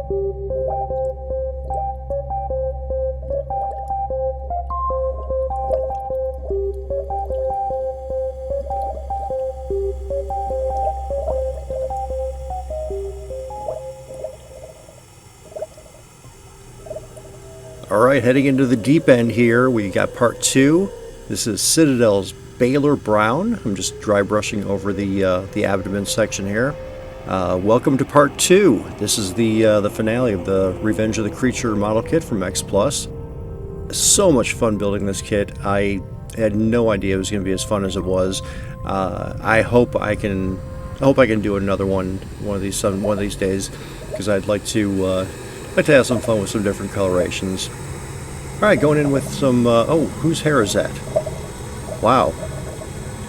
Alright, heading into the deep end here, we got part 2. This is Citadel's Baylor Brown. I'm just dry brushing over the abdomen section here. Welcome to part 2. This is the finale of the Revenge of the Creature model kit from X Plus. So much fun building this kit. I had no idea it was going to be as fun as it was. I hope I can do another one of these days, because I'd like to have some fun with some different colorations. Alright, going in with some, oh, whose hair is that? Wow.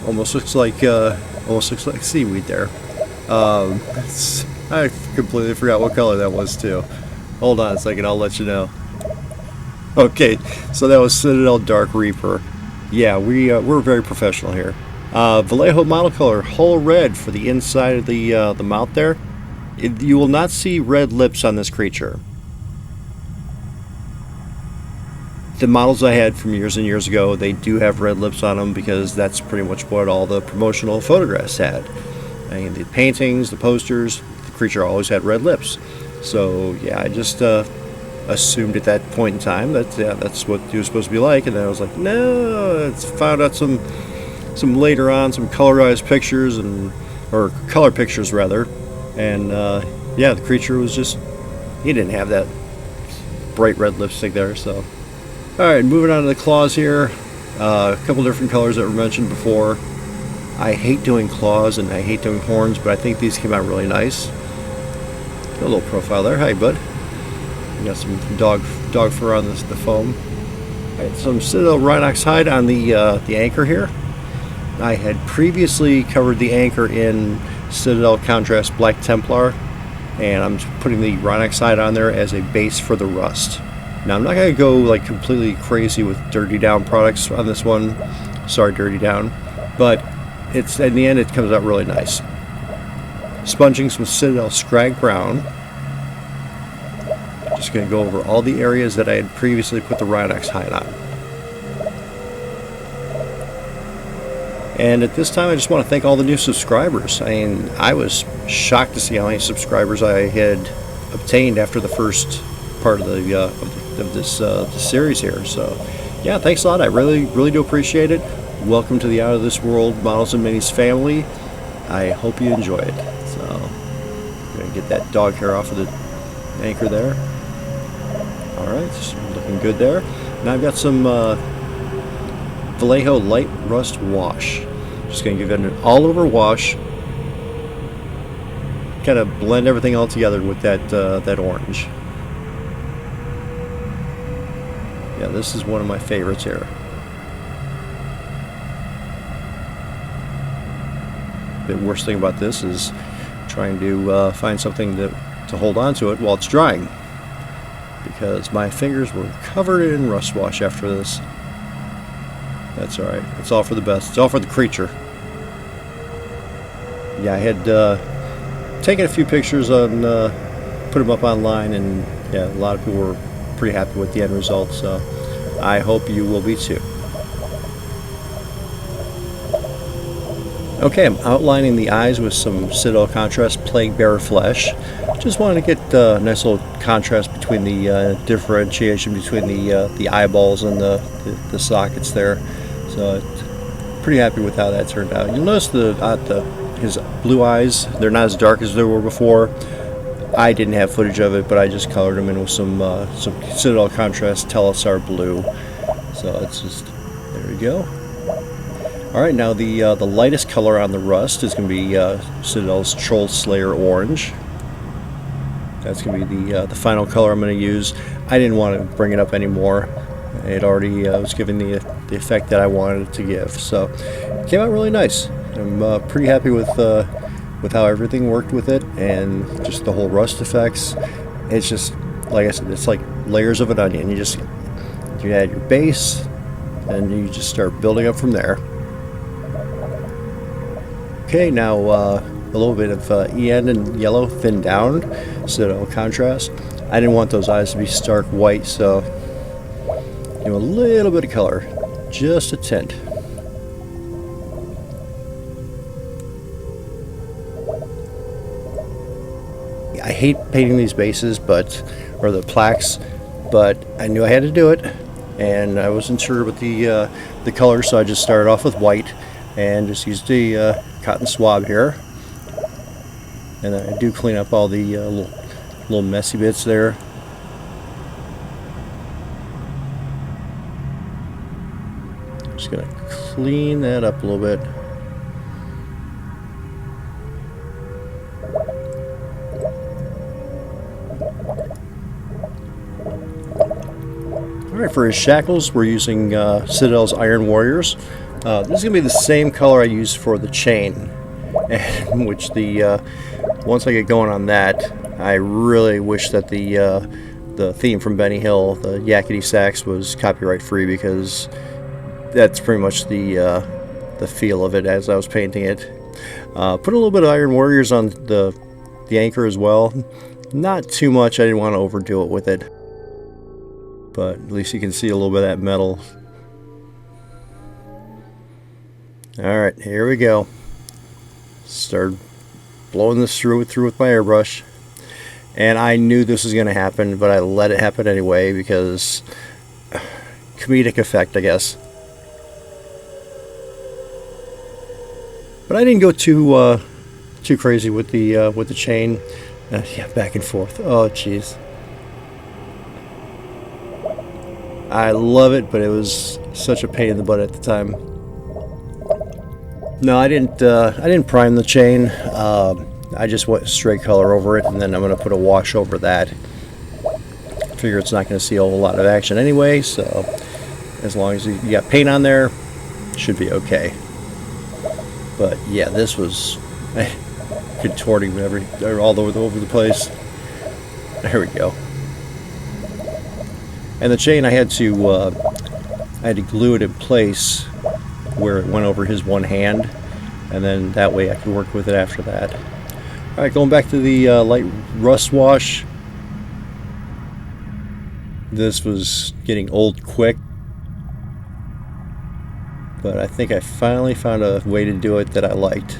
Almost looks like seaweed there. I completely forgot what color that was too. Hold on a second, I'll let you know. Okay, so that was Citadel Dark Reaper. Yeah, we're very professional here. Vallejo model color, whole red for the inside of the mouth there. You will not see red lips on this creature. The models I had from years and years ago, they do have red lips on them, because that's pretty much what all the promotional photographs had. I mean, the paintings, the posters, the creature always had red lips. So yeah, I just assumed at that point in time that that's what he was supposed to be like, and then I was like, no. It's found out some later on, some colorized pictures, or color pictures rather, and yeah, the creature was just, he didn't have that bright red lipstick there. So alright, moving on to the claws here. A couple different colors that were mentioned before. I hate doing claws and I hate doing horns, but I think these came out really nice. Got a little profile there. Hi, bud. You got some dog fur on the foam. Alright, some Citadel Rhinox hide on the anchor here. I had previously covered the anchor in Citadel Contrast Black Templar, and I'm putting the Rhinox hide on there as a base for the rust. Now, I'm not going to go like completely crazy with Dirty Down products on this one. Sorry, Dirty Down. But it's, in the end, it comes out really nice. Sponging some Citadel Scrag Brown. Just going to go over all the areas that I had previously put the Rhinox hide on. And at this time, I just want to thank all the new subscribers. I mean, I was shocked to see how many subscribers I had obtained after the first part of this series here. So yeah, thanks a lot. I really do appreciate it. Welcome to the Out of This World Models and Minis family. I hope you enjoy it. So I'm gonna get that dog hair off of the anchor there. Alright, looking good there. Now I've got some Vallejo Light Rust Wash. Just gonna give it an all over wash, kind of blend everything all together with that orange. Yeah, this is one of my favorites here. The worst thing about this is trying to find something to hold on to it while it's drying, because my fingers were covered in rust wash after this. That's alright. It's all for the best. It's all for the creature. Yeah, I had taken a few pictures on, put them up online, and yeah, a lot of people were pretty happy with the end result, so I hope you will be too. Okay, I'm outlining the eyes with some Citadel Contrast Plague Bearer Flesh. Just wanted to get a nice little contrast between the differentiation between the eyeballs and the sockets there. So pretty happy with how that turned out. You'll notice his blue eyes, they're not as dark as they were before. I didn't have footage of it, but I just colored them in with some Citadel Contrast Telesar Blue. So it's just, there we go. Alright, now the lightest color on the rust is going to be Citadel's Troll Slayer Orange. That's going to be the final color I'm going to use. I didn't want to bring it up anymore. It already was giving the effect that I wanted it to give. So it came out really nice. I'm pretty happy with how everything worked with it, and just the whole rust effects. It's just, like I said, it's like layers of an onion. You add your base, and you just start building up from there. Okay, now little bit of EN and yellow thinned down so that it'll contrast. I didn't want those eyes to be stark white, so a little bit of color, just a tint. I hate painting these bases, or the plaques, but I knew I had to do it, and I wasn't sure about the color, so I just started off with white and just used the cotton swab here. And then I do clean up all the little messy bits there. Just gonna clean that up a little bit. Alright, for his shackles, we're using Citadel's Iron Warriors. This is going to be the same color I used for the chain, which once I get going on that, I really wish that the theme from Benny Hill, the Yakety Sax, was copyright free, because that's pretty much the feel of it as I was painting it. Put a little bit of Iron Warriors on the anchor as well. Not too much, I didn't want to overdo it with it. But at least you can see a little bit of that metal. Alright, here we go. Start blowing this through with my airbrush. And I knew this was going to happen, but I let it happen anyway, because comedic effect, I guess. But I didn't go too crazy with the chain. Yeah, back and forth. Oh, jeez. I love it, but it was such a pain in the butt at the time. No, I didn't prime the chain. I just went straight color over it, and then I'm going to put a wash over that. Figure it's not going to see a whole lot of action anyway, so as long as you got paint on there, it should be okay. But yeah, this was contorting all over the place. There we go. And the chain, I had to glue it in place where it went over his one hand, and then that way I could work with it after that. All right, going back to the light rust wash. This was getting old quick, but I think I finally found a way to do it that I liked.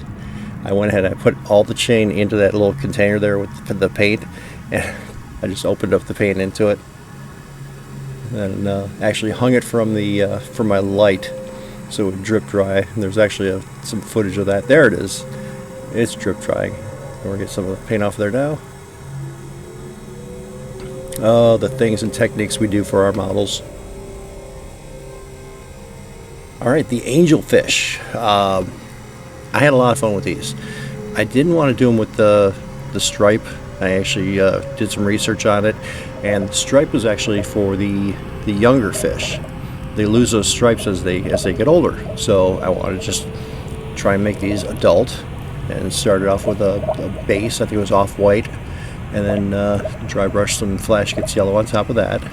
I went ahead and I put all the chain into that little container there with the paint, and I just opened up the paint into it. And actually hung it from my light so it would drip dry. And there's actually some footage of that. There it is. It's drip drying. We'll get some of the paint off there now. Oh, the things and techniques we do for our models. Alright, the angelfish. I had a lot of fun with these. I didn't want to do them with the stripe. I actually did some research on it, and the stripe was actually for the younger fish. They lose those stripes as they get older. So I wanted to just try and make these adult, and started off with a base. I think it was off-white, and then dry brush some Flash Gets Yellow on top of that.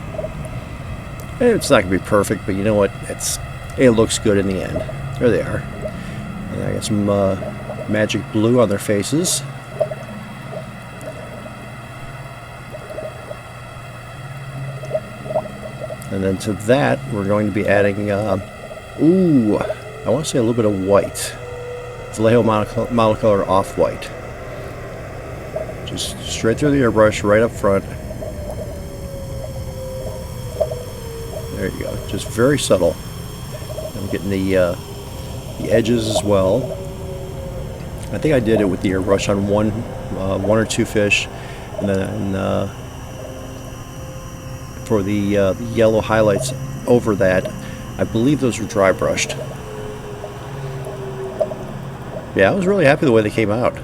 And it's not gonna be perfect, but you know what? It looks good in the end. There they are. And I got some magic blue on their faces. And then to that, we're going to be adding, I want to say a little bit of white. Vallejo Monocolor Off-White. Just straight through the airbrush, right up front. There you go. Just very subtle. I'm getting the edges as well. I think I did it with the airbrush on one or two fish, and then for the yellow highlights over that, I believe those were dry brushed. Yeah, I was really happy the way they came out.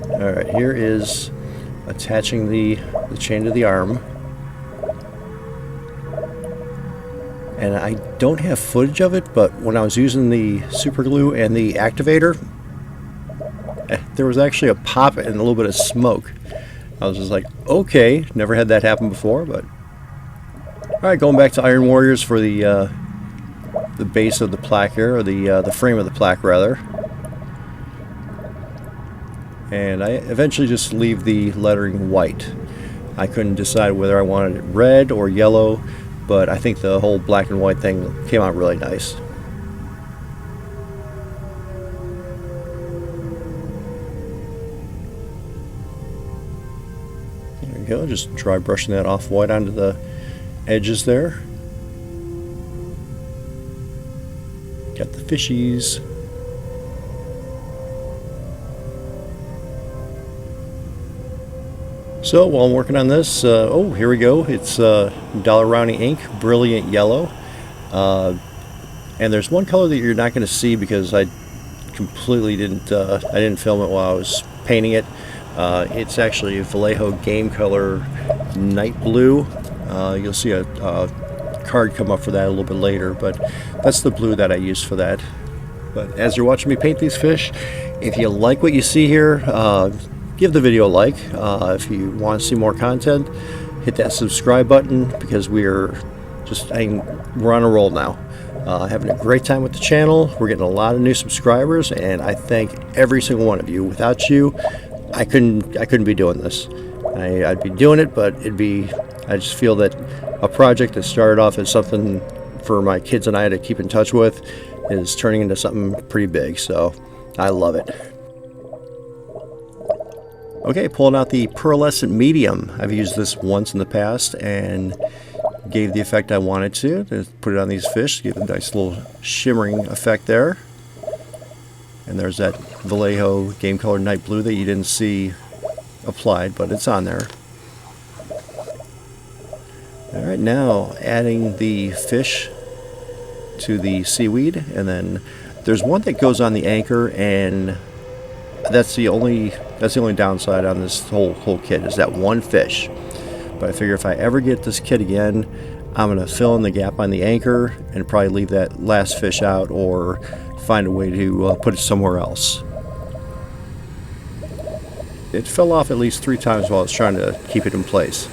Alright, here is attaching the chain to the arm. And I don't have footage of it, but when I was using the super glue and the activator, there was actually a pop and a little bit of smoke. I was just like, okay, never had that happen before, but... Alright, going back to Iron Warriors for the base of the plaque here, or the frame of the plaque, rather. and I eventually just leave the lettering white. I couldn't decide whether I wanted it red or yellow, but I think the whole black and white thing came out really nice. There we go, just dry brushing that off white onto the edges there. Got the fishies. So while I'm working on this, oh, here we go. It's Dollar Rounding ink, Brilliant Yellow. And there's one color that you're not going to see because I completely didn't film it while I was painting it. It's actually a Vallejo Game Color Night Blue. You'll see a card come up for that a little bit later, but that's the blue that I use for that. But as you're watching me paint these fish, if you like what you see here, give the video a like. If you want to see more content, hit that subscribe button because we're on a roll now. Having a great time with the channel. We're getting a lot of new subscribers, and I thank every single one of you. Without you, I couldn't be doing this. I'd be doing it, but I just feel that a project that started off as something for my kids and I to keep in touch with is turning into something pretty big, so I love it. Okay, pulling out the pearlescent medium. I've used this once in the past and gave the effect I wanted to put it on these fish, give a nice little shimmering effect there. And there's that Vallejo Game Color Night Blue that you didn't see applied, but it's on there. Alright, now adding the fish to the seaweed, and then there's one that goes on the anchor, and that's the only downside on this whole kit is that one fish. But I figure if I ever get this kit again, I'm going to fill in the gap on the anchor and probably leave that last fish out or find a way to put it somewhere else. It fell off at least 3 times while I was trying to keep it in place.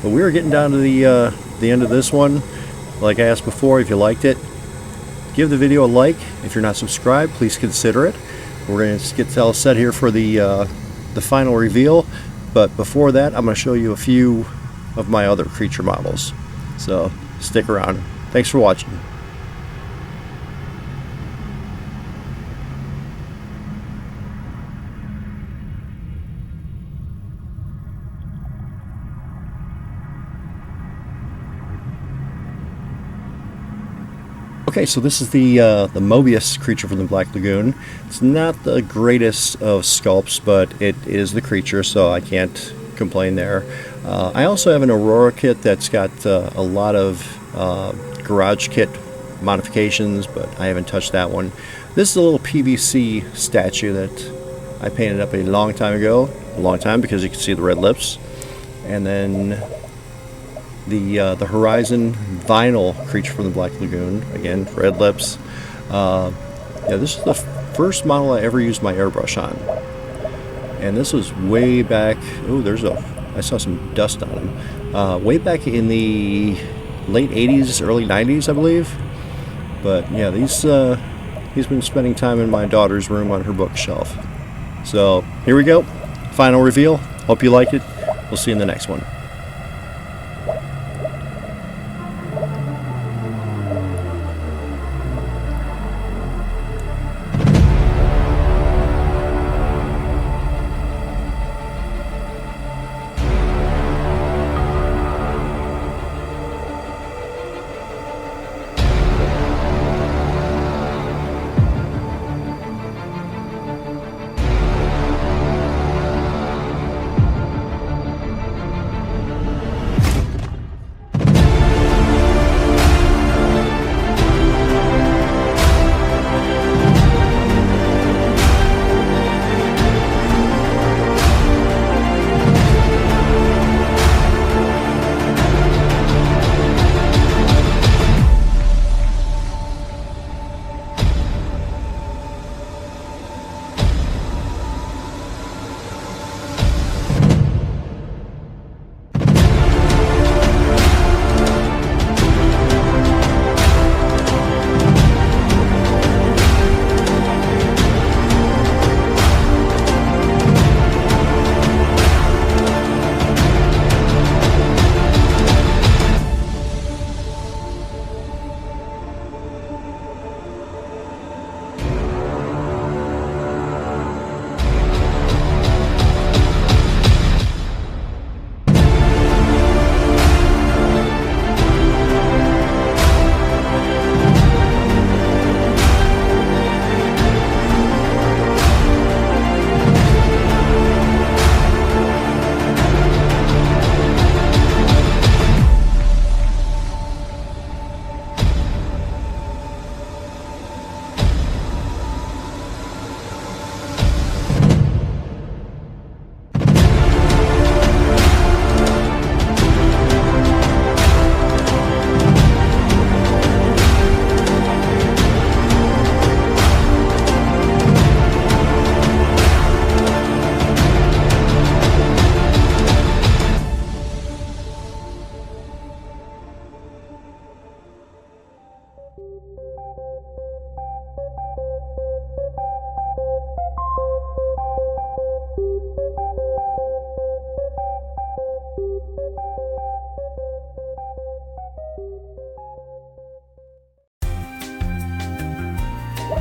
But we are getting down to the end of this one. Like I asked before, if you liked it, give the video a like. If you're not subscribed, please consider it. We're going to get all set here for the final reveal. But before that, I'm going to show you a few of my other creature models. So stick around. Thanks for watching. Okay, so this is the Mobius creature from the Black Lagoon. It's not the greatest of sculpts, but it is the creature, so I can't complain there. I also have an Aurora kit that's got a lot of garage kit modifications, but I haven't touched that one. This is a little PVC statue that I painted up a long time ago. A long time because you can see the red lips. And then the Horizon vinyl creature from the Black Lagoon, again, red lips. Yeah, this is the first model I ever used my airbrush on, and this was way back. Oh, I saw some dust on him. Way back in the late '80s, early '90s, I believe. But yeah, he's been spending time in my daughter's room on her bookshelf. So here we go, final reveal. Hope you liked it. We'll see you in the next one.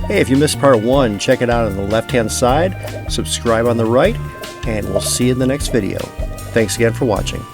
Hey, if you missed part 1, check it out on the left-hand side, subscribe on the right, and we'll see you in the next video. Thanks again for watching.